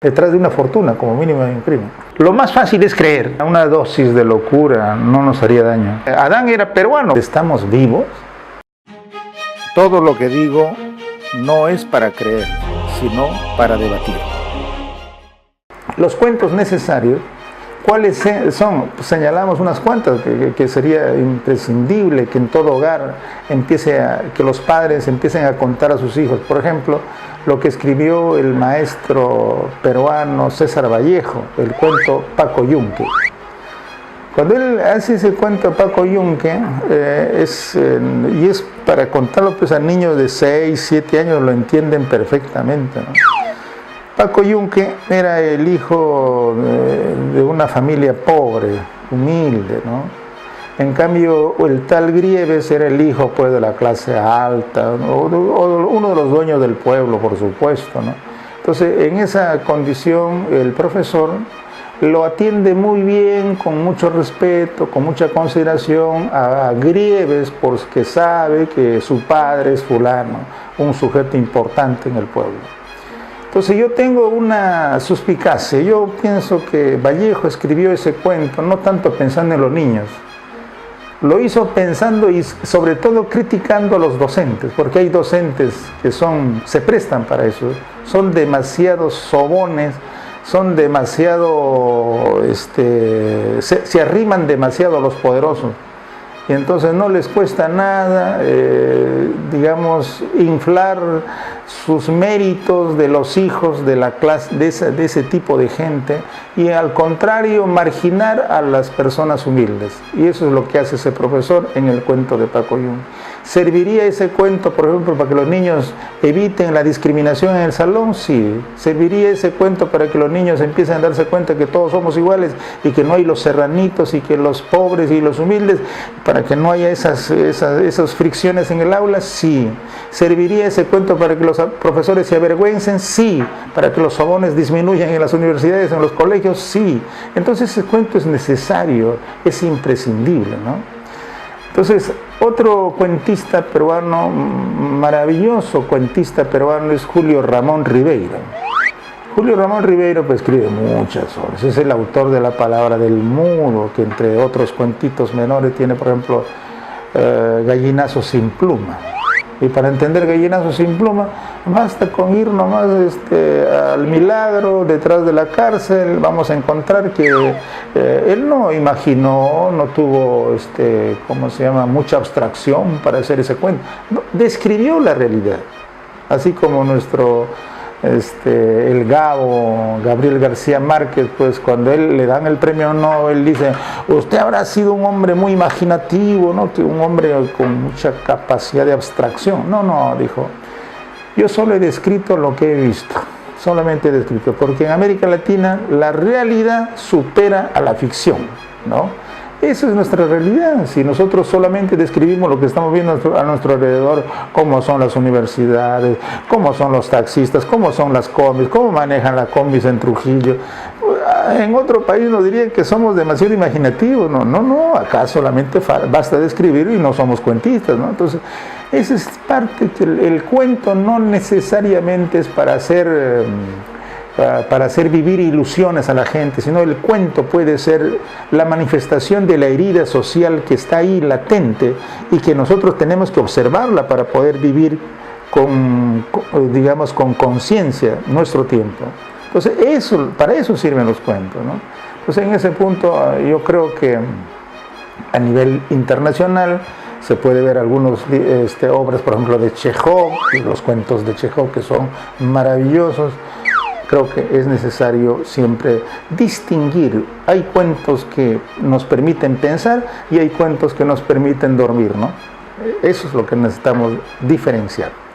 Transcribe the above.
detrás de una fortuna, como mínimo hay un crimen. Lo más fácil es creer. Una dosis de locura no nos haría daño. Adán era peruano. ¿Estamos vivos? Todo lo que digo no es para creer, sino para debatir. Los cuentos necesarios, ¿cuáles son? Señalamos unas cuantas que sería imprescindible que en todo hogar que los padres empiecen a contar a sus hijos. Por ejemplo, lo que escribió el maestro peruano César Vallejo, el cuento Paco Yunque. Cuando él hace ese cuento Paco Yunque, es para contarlo pues, a niños de 6, 7 años, lo entienden perfectamente, ¿no? Paco Yunque era el hijo de una familia pobre, humilde, ¿no? En cambio, el tal Grieves era el hijo pues, de la clase alta, ¿no? o uno de los dueños del pueblo, por supuesto, ¿no? Entonces, en esa condición, el profesor lo atiende muy bien, con mucho respeto, con mucha consideración a Grieves, porque sabe que su padre es fulano, un sujeto importante en el pueblo. Entonces yo tengo una suspicacia. Yo pienso que Vallejo escribió ese cuento no tanto pensando en los niños, lo hizo pensando y sobre todo criticando a los docentes, porque hay docentes que se prestan para eso, son demasiados sobones, son demasiado, se arriman demasiado a los poderosos. Y entonces no les cuesta nada, digamos, inflar sus méritos de los hijos de la clase, de ese tipo de gente, y al contrario, marginar a las personas humildes. Y eso es lo que hace ese profesor en el cuento de Paco Yunque. ¿Serviría ese cuento, por ejemplo, para que los niños eviten la discriminación en el salón? Sí. ¿Serviría ese cuento para que los niños empiecen a darse cuenta que todos somos iguales y que no hay los serranitos y que los pobres y los humildes, para que no haya esas fricciones en el aula? Sí. ¿Serviría ese cuento para que los profesores se avergüencen? Sí. ¿Para que los sobones disminuyan en las universidades, en los colegios? Sí. Entonces ese cuento es necesario, es imprescindible, ¿no? Entonces, otro cuentista peruano, maravilloso cuentista peruano, es Julio Ramón Ribeiro. Julio Ramón Ribeiro pues, escribe muchas obras. Es el autor de La palabra del mudo, que entre otros cuentitos menores tiene, por ejemplo, Gallinazo sin pluma. Y para entender Gallinazo sin pluma, basta con ir nomás al Milagro, detrás de la cárcel. Vamos a encontrar que él no imaginó, no tuvo, mucha abstracción para hacer ese cuento. No, describió la realidad, así como el Gabo, Gabriel García Márquez, pues cuando él le dan el premio Nobel, dice: usted habrá sido un hombre muy imaginativo, ¿no? Un hombre con mucha capacidad de abstracción. No, dijo, yo solo he descrito lo que he visto, solamente he descrito, porque en América Latina la realidad supera a la ficción, ¿no? Esa es nuestra realidad. Si nosotros solamente describimos lo que estamos viendo a nuestro alrededor, cómo son las universidades, cómo son los taxistas, cómo son las combis, cómo manejan las combis en Trujillo, en otro país nos dirían que somos demasiado imaginativos. No, acá solamente basta describir y no somos cuentistas, ¿no? Entonces, esa es parte que el cuento no necesariamente es para hacer vivir ilusiones a la gente, sino el cuento puede ser la manifestación de la herida social que está ahí latente y que nosotros tenemos que observarla para poder vivir con conciencia nuestro tiempo. Entonces, para eso sirven los cuentos, ¿no? Entonces, en ese punto yo creo que a nivel internacional se puede ver algunas obras, por ejemplo, de Chejov, los cuentos de Chejov, que son maravillosos. Creo que es necesario siempre distinguir. Hay cuentos que nos permiten pensar y hay cuentos que nos permiten dormir, ¿no? Eso es lo que necesitamos diferenciar.